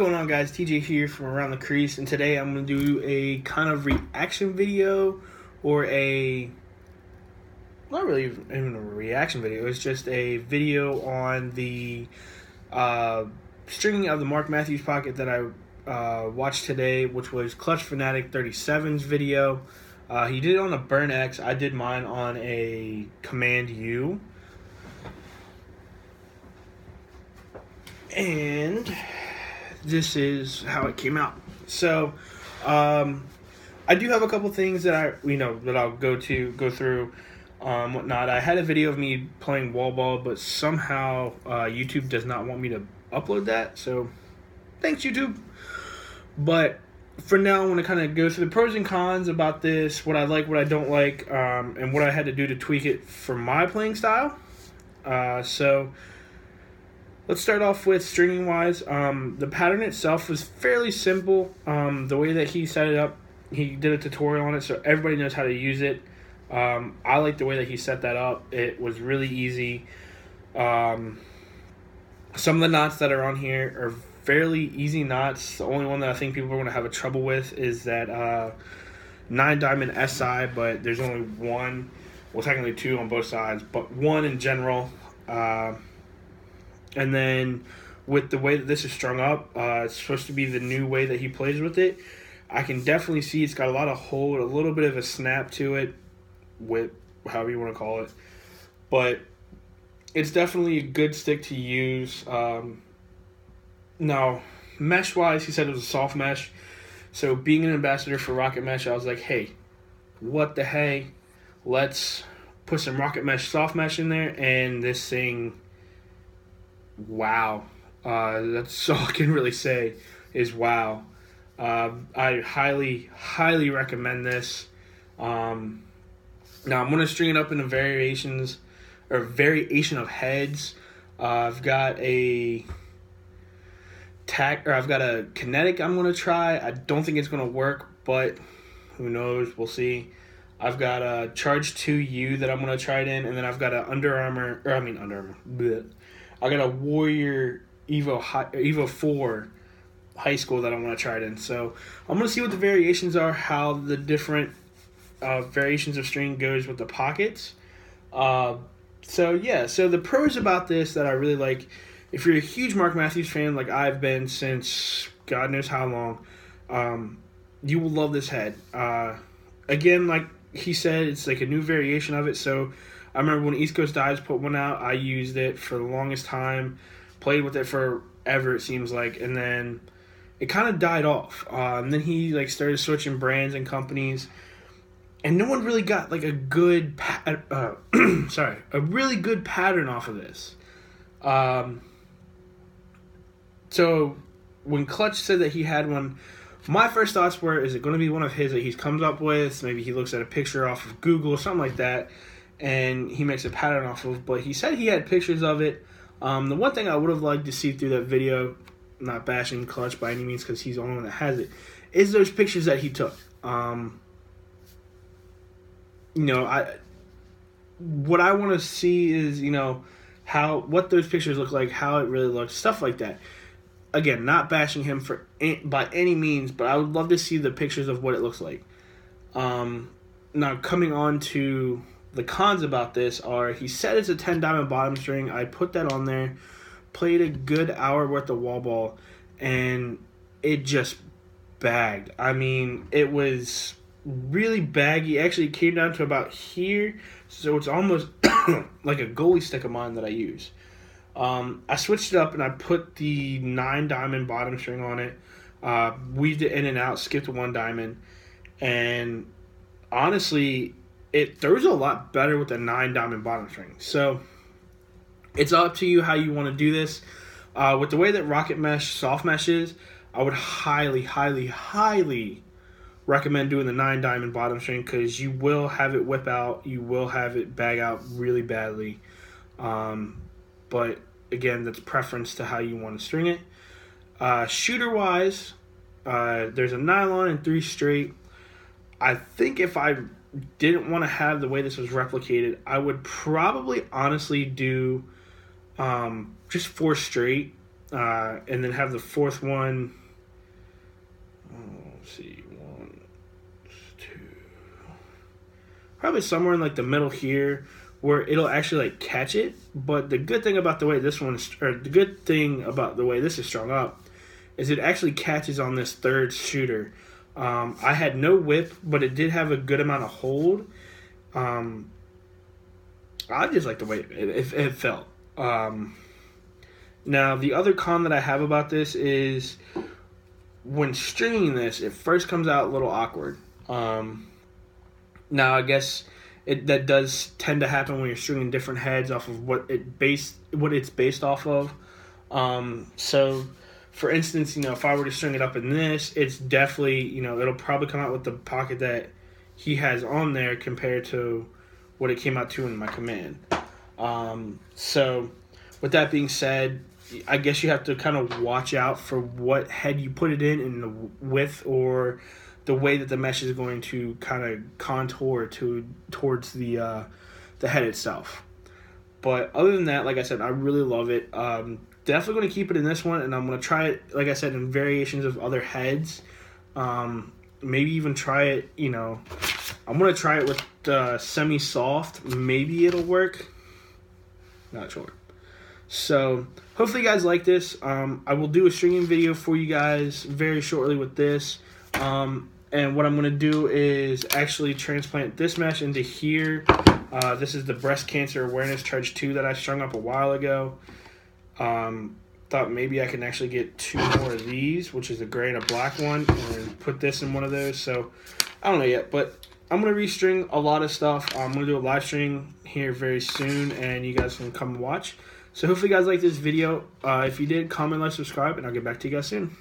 Going on, guys? TJ here from Around the Crease, and today I'm going to do a kind of reaction video, or not really even a reaction video. It's just a video on the stringing of the Mark Matthews pocket that I watched today, which was Clutch Fanatic 37's video. He did it on a Burn X. I did mine on a Command U. And this is how it came out. So, I do have a couple things that I'll go through, whatnot. I had a video of me playing wall ball, but somehow YouTube does not want me to upload that. So, thanks YouTube. But for now, I want to kind of go through the pros and cons about this, what I like, what I don't like, and what I had to do to tweak it for my playing style. So let's start off with stringing wise. The pattern itself was fairly simple. The way that he set it up, he did a tutorial on it, so everybody knows how to use it. I like the way that he set that up. It was really easy. Some of the knots that are on here are fairly easy knots. The only one that I think people are going to have a trouble with is that 9 diamond SI, but there's only one, well, technically 2 on both sides, but 1 in general. And then with the way that this is strung up, it's supposed to be the new way that he plays with it. I can definitely see it's got a lot of hold, a little bit of a snap to it, with however you want to call it. But it's definitely a good stick to use. Now, mesh-wise, he said it was a soft mesh. So being an ambassador for Rocket Mesh, I was like, hey, what the hey? Let's put some Rocket Mesh soft mesh in there, and this thing, wow. That's all I can really say is wow. I highly, highly recommend this. Now I'm going to string it up into variation of heads. I've got a kinetic I'm going to try. I don't think it's going to work, but who knows? We'll see. I've got a Charge 2U that I'm going to try it in, and then I've got a I got a Warrior Evo 4 high school that I want to try it in. So I'm going to see what the variations are, how the different variations of string goes with the pockets. So the pros about this that I really like, if you're a huge Mark Matthews fan like I've been since God knows how long, you will love this head. Again, like he said, it's like a new variation of it. So I remember when East Coast Dives put one out, I used it for the longest time, played with it forever it seems like, and then it kind of died off. And then he started switching brands and companies, and no one really got like a good really good pattern off of this. So when Clutch said that he had one, my first thoughts were, is it going to be one of his that he comes up with? Maybe he looks at a picture off of Google or something like that, and he makes a pattern off of. But he said he had pictures of it. The one thing I would have liked to see through that video, not bashing Clutch by any means because he's the only one that has it, is those pictures that he took. What I want to see is, what those pictures look like, how it really looks, stuff like that. Again, not bashing him by any means, but I would love to see the pictures of what it looks like. Now, coming on to the cons about this are, he said it's a 10 diamond bottom string. I put that on there, played a good hour worth of wall ball, and it just bagged. I mean, it was really baggy. It actually came down to about here, so it's almost like a goalie stick of mine that I use. I switched it up and I put the 9 diamond bottom string on it, weaved it in and out, skipped 1 diamond, and honestly, it throws a lot better with the 9 diamond bottom string. So it's up to you how you want to do this. With the way that Rocket Mesh soft mesh is, I would highly, highly, highly recommend doing the 9 diamond bottom string, because you will have it whip out, you will have it bag out really badly. But again, that's preference to how you want to string it. Shooter wise, there's a nylon and 3 straight. I think if I didn't want to have the way this was replicated, I would probably honestly do just 4 straight and then have the fourth one. Let's see, 1, 2, probably somewhere in like the middle here, where it'll actually like catch it. But the good thing about the way this is strung up is it actually catches on this third shooter. I had no whip, but it did have a good amount of hold. I just like the way it felt. Now, the other con that I have about this is when stringing this, it first comes out a little awkward. Now, I guess that does tend to happen when you're stringing different heads off of what it's based off of. So, for instance, if I were to string it up in this, it's definitely, it'll probably come out with the pocket that he has on there compared to what it came out to in my command. So, with that being said, I guess you have to kind of watch out for what head you put it in and the width or the way that the mesh is going to kind of contour towards the head itself. But other than that, like I said, I really love it. Definitely going to keep it in this one, and I'm going to try it, like I said, in variations of other heads. Maybe even try it, I'm going to try it with semi-soft. Maybe it'll work. Not sure. So, hopefully you guys like this. I will do a stringing video for you guys very shortly with this. And what I'm going to do is actually transplant this mesh into here. This is the Breast Cancer Awareness Charge 2 that I strung up a while ago. Thought maybe I can actually get 2 more of these, which is a gray and a black one, and put this in one of those. So, I don't know yet, but I'm going to restring a lot of stuff. I'm going to do a live stream here very soon, and you guys can come and watch. So hopefully you guys like this video. If you did, comment, like, subscribe, and I'll get back to you guys soon.